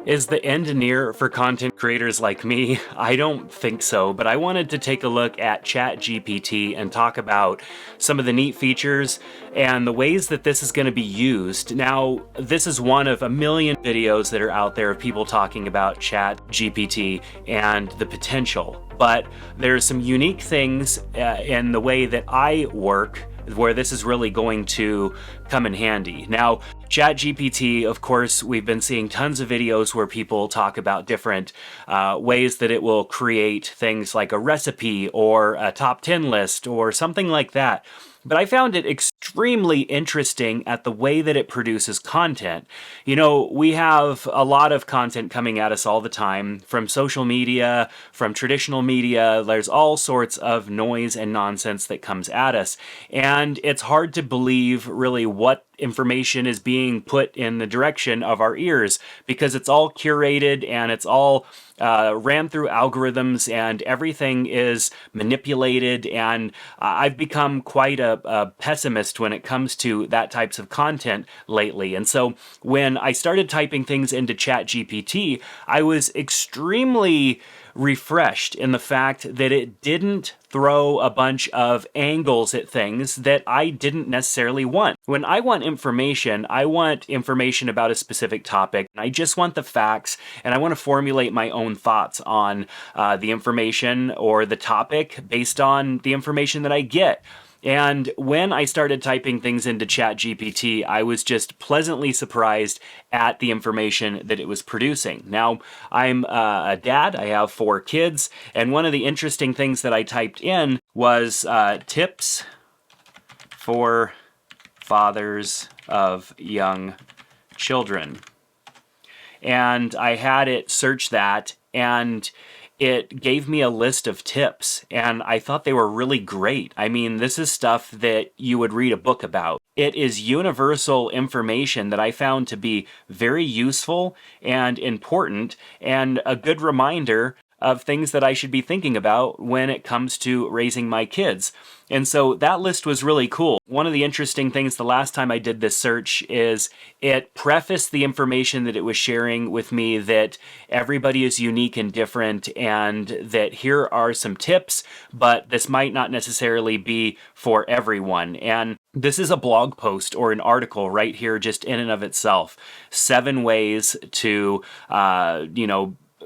Is the end near for content creators like me? I don't think so, but I wanted to take a look at ChatGPT and talk about some of the neat features and the ways that this is going to be used. Now, this is one of a million videos that are out there of people talking about ChatGPT and the potential, but there's some unique things in the way that I work where this is really going to come in handy. Now, ChatGPT, of course, we've been seeing tons of videos where people talk about different ways that it will create things like a recipe or a top 10 list or something like that. But I found it extremely interesting at the way that it produces content. You know, we have a lot of content coming at us all the time from social media, from traditional media. There's all sorts of noise and nonsense that comes at us. And it's hard to believe really what information is being put in the direction of our ears because it's all curated and it's all ran through algorithms and everything is manipulated, and I've become quite a pessimist when it comes to that types of content lately. And so when I started typing things into ChatGPT, I was extremely refreshed in the fact that it didn't throw a bunch of angles at things that I didn't necessarily want. When I want information about a specific topic. I just want the facts, and I want to formulate my own thoughts on the information or the topic based on the information that I get. And when I started typing things into ChatGPT, I was just pleasantly surprised at the information that it was producing. Now, I'm a dad, I have 4 kids, and one of the interesting things that I typed in was tips for fathers of young children. And I had it search that, and it gave me a list of tips, and I thought they were really great. I mean, this is stuff that you would read a book about. It is universal information that I found to be very useful and important, and a good reminder of things that I should be thinking about when it comes to raising my kids. And so that list was really cool. One of the interesting things the last time I did this search is it prefaced the information that it was sharing with me that everybody is unique and different, and that here are some tips, but this might not necessarily be for everyone. And this is a blog post or an article right here just in and of itself. 7 ways to,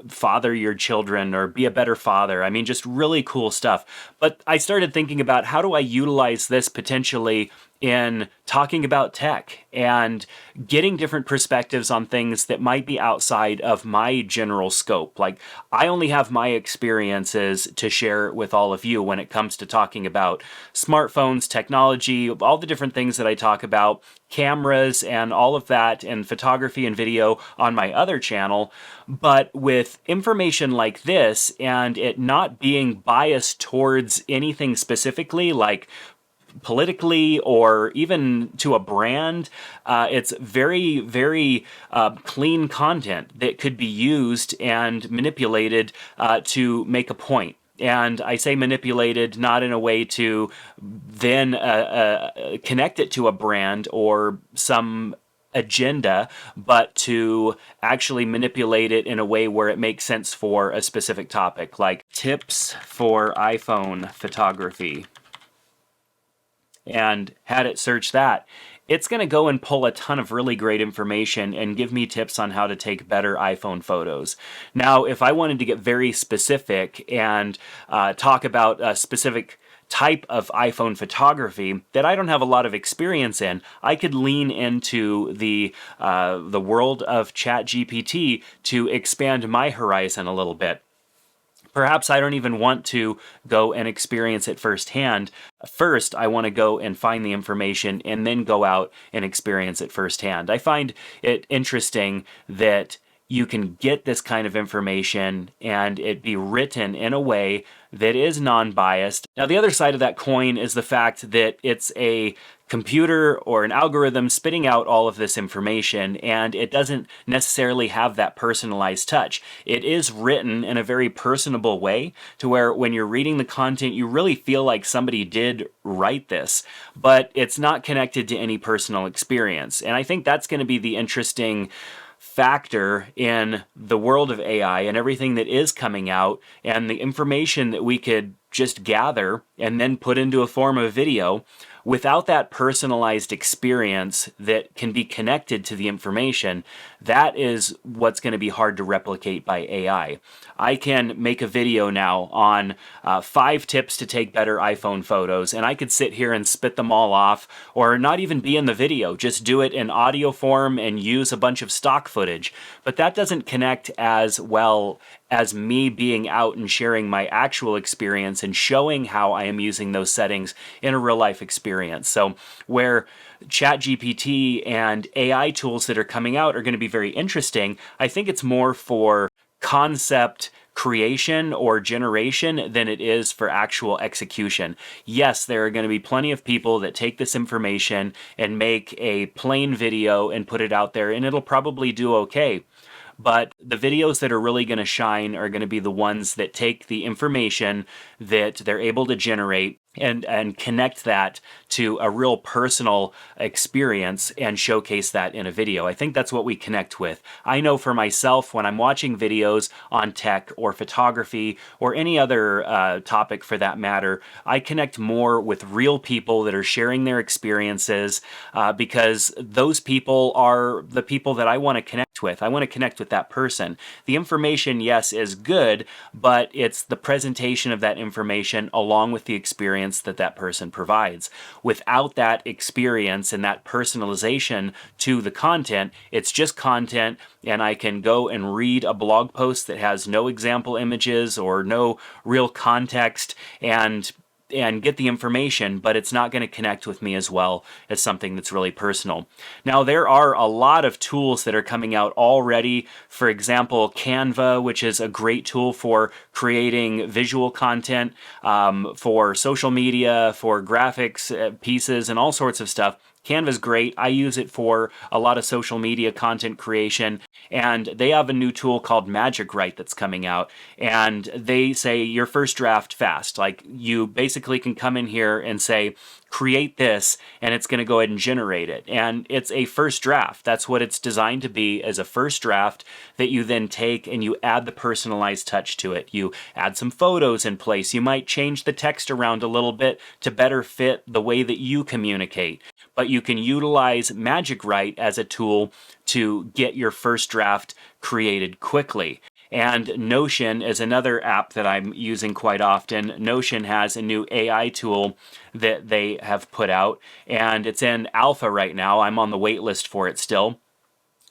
father your children or be a better father. I mean, just really cool stuff. But I started thinking about how do I utilize this potentially in talking about tech and getting different perspectives on things that might be outside of my general scope. Like, I only have my experiences to share with all of you when it comes to talking about smartphones, technology, all the different things that I talk about, cameras and all of that, and photography and video on my other channel. But with information like this and it not being biased towards anything specifically, like politically or even to a brand, it's very, very clean content that could be used and manipulated to make a point. And I say manipulated not in a way to then connect it to a brand or some agenda, but to actually manipulate it in a way where it makes sense for a specific topic, like tips for iPhone photography. And had it search that, it's going to go and pull a ton of really great information and give me tips on how to take better iPhone photos. Now, if I wanted to get very specific and talk about a specific type of iPhone photography that I don't have a lot of experience in, I could lean into the world of ChatGPT to expand my horizon a little bit. Perhaps I don't even want to go and experience it firsthand. First, I want to go and find the information and then go out and experience it firsthand. I find it interesting that you can get this kind of information and it be written in a way that is non-biased. Now, the other side of that coin is the fact that it's a computer or an algorithm spitting out all of this information, and it doesn't necessarily have that personalized touch. It is written in a very personable way to where when you're reading the content, you really feel like somebody did write this, but it's not connected to any personal experience. And I think that's going to be the interesting factor in the world of AI and everything that is coming out, and the information that we could just gather and then put into a form of video, without that personalized experience that can be connected to the information, that is what's going to be hard to replicate by AI. I can make a video now on 5 tips to take better iPhone photos, and I could sit here and spit them all off, or not even be in the video, just do it in audio form and use a bunch of stock footage. But that doesn't connect as well as me being out and sharing my actual experience and showing how I am using those settings in a real life experience. So where ChatGPT and AI tools that are coming out are going to be very interesting, I think it's more for concept creation or generation than it is for actual execution. Yes, there are going to be plenty of people that take this information and make a plain video and put it out there, and it'll probably do okay. But the videos that are really going to shine are going to be the ones that take the information that they're able to generate and connect that to a real personal experience and showcase that in a video. I think that's what we connect with. I know for myself, when I'm watching videos on tech or photography or any other topic for that matter, I connect more with real people that are sharing their experiences because those people are the people that I want to connect with. I want to connect with that person. The information, yes, is good, but it's the presentation of that information along with the experience that that person provides. Without that experience and that personalization to the content, it's just content, and I can go and read a blog post that has no example images or no real context and get the information, but it's not going to connect with me as well as something that's really personal. Now, there are a lot of tools that are coming out already. For example, Canva, which is a great tool for creating visual content, for social media, for graphics pieces, and all sorts of stuff. Canva's great. I use it for a lot of social media content creation, and they have a new tool called Magic Write that's coming out, and they say your first draft fast. Like, you basically can come in here and say, create this, and it's going to go ahead and generate it. And it's a first draft. That's what it's designed to be, as a first draft that you then take and you add the personalized touch to it. You add some photos in place. You might change the text around a little bit to better fit the way that you communicate. But you can utilize Magic Write as a tool to get your first draft created quickly. And Notion is another app that I'm using quite often. Notion has a new AI tool that they have put out, and it's in alpha right now. I'm on the wait list for it still.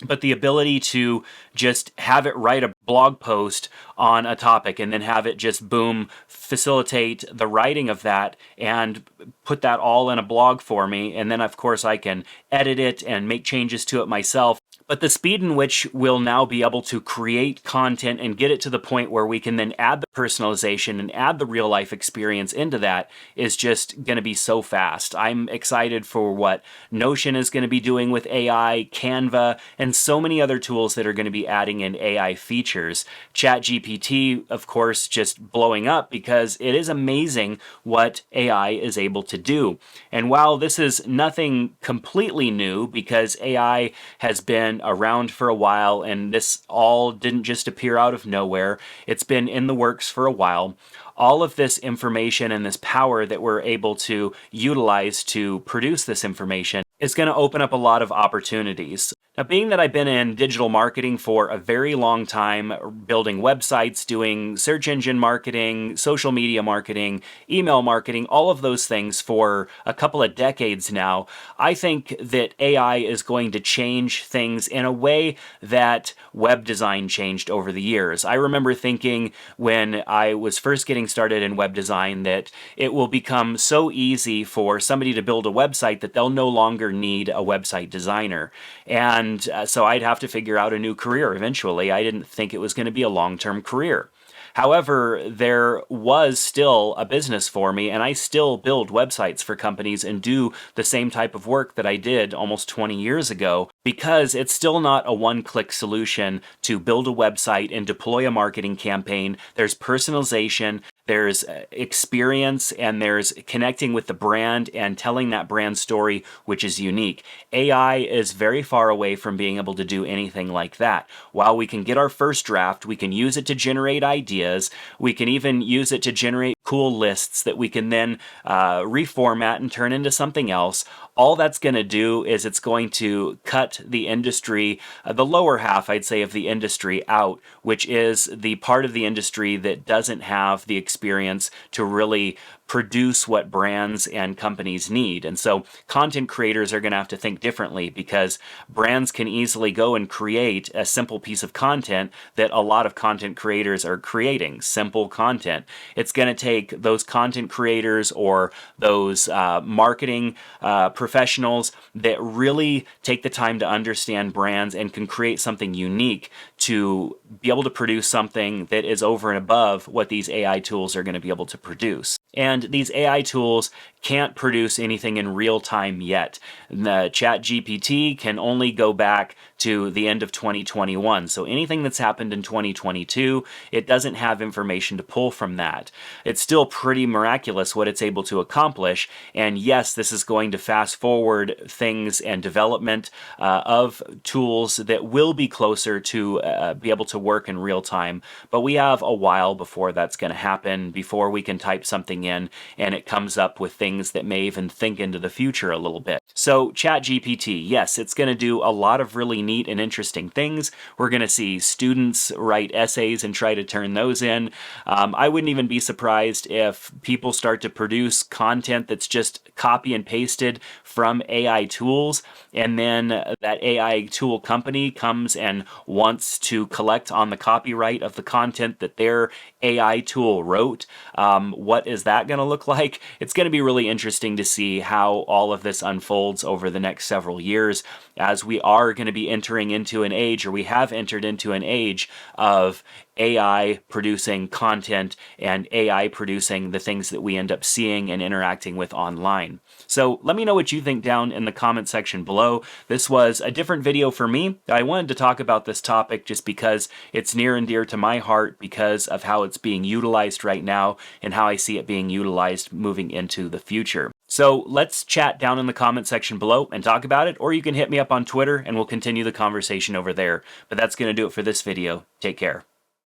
But the ability to just have it write a blog post on a topic and then have it just, boom, facilitate the writing of that and put that all in a blog for me. And then, of course, I can edit it and make changes to it myself. But the speed in which we'll now be able to create content and get it to the point where we can then add the personalization and add the real life experience into that is just going to be so fast. I'm excited for what Notion is going to be doing with AI, Canva, and so many other tools that are going to be adding in AI features. ChatGPT, of course, just blowing up because it is amazing what AI is able to do. And while this is nothing completely new, because AI has been around for a while and this all didn't just appear out of nowhere, it's been in the works for a while. All of this information and this power that we're able to utilize to produce this information is going to open up a lot of opportunities. Now, being that I've been in digital marketing for a very long time, building websites, doing search engine marketing, social media marketing, email marketing, all of those things for a couple of decades now, I think that AI is going to change things in a way that web design changed over the years. I remember thinking when I was first getting started in web design that it will become so easy for somebody to build a website that they'll no longer need a website designer. And so I'd have to figure out a new career eventually. I didn't think it was going to be a long-term career. However, there was still a business for me, and I still build websites for companies and do the same type of work that I did almost 20 years ago, because it's still not a one-click solution to build a website and deploy a marketing campaign. There's personalization, there's experience, and there's connecting with the brand and telling that brand story, which is unique. AI is very far away from being able to do anything like that. While we can get our first draft, we can use it to generate ideas, we can even use it to generate cool lists that we can then reformat and turn into something else. All that's going to do is it's going to cut the industry, the lower half, I'd say, of the industry out, which is the part of the industry that doesn't have the experience to really produce what brands and companies need. And so content creators are going to have to think differently, because brands can easily go and create a simple piece of content that a lot of content creators are creating, simple content. It's going to take those content creators or those marketing professionals that really take the time to understand brands and can create something unique to be able to produce something that is over and above what these AI tools are going to be able to produce. And these AI tools can't produce anything in real time yet. The ChatGPT can only go back to the end of 2021. So anything that's happened in 2022, it doesn't have information to pull from that. It's still pretty miraculous what it's able to accomplish. And yes, this is going to fast forward things and development of tools that will be closer to be able to work in real time. But we have a while before that's going to happen, before we can type something in and it comes up with things that may even think into the future a little bit. So ChatGPT, yes, it's going to do a lot of really neat and interesting things. We're going to see students write essays and try to turn those in. I wouldn't even be surprised if people start to produce content that's just copy and pasted from AI tools, and then that AI tool company comes and wants to collect on the copyright of the content that their AI tool wrote. What is that going to look like? It's going to be really interesting to see how all of this unfolds over the next several years, as we are going to be entering into an age, or we have entered into an age of AI producing content and AI producing the things that we end up seeing and interacting with online. So let me know what you think down in the comment section below. This was a different video for me. I wanted to talk about this topic just because it's near and dear to my heart, because of how it's being utilized right now and how I see it being utilized moving into the future. So let's chat down in the comment section below and talk about it, or you can hit me up on Twitter and we'll continue the conversation over there. But that's going to do it for this video. Take care.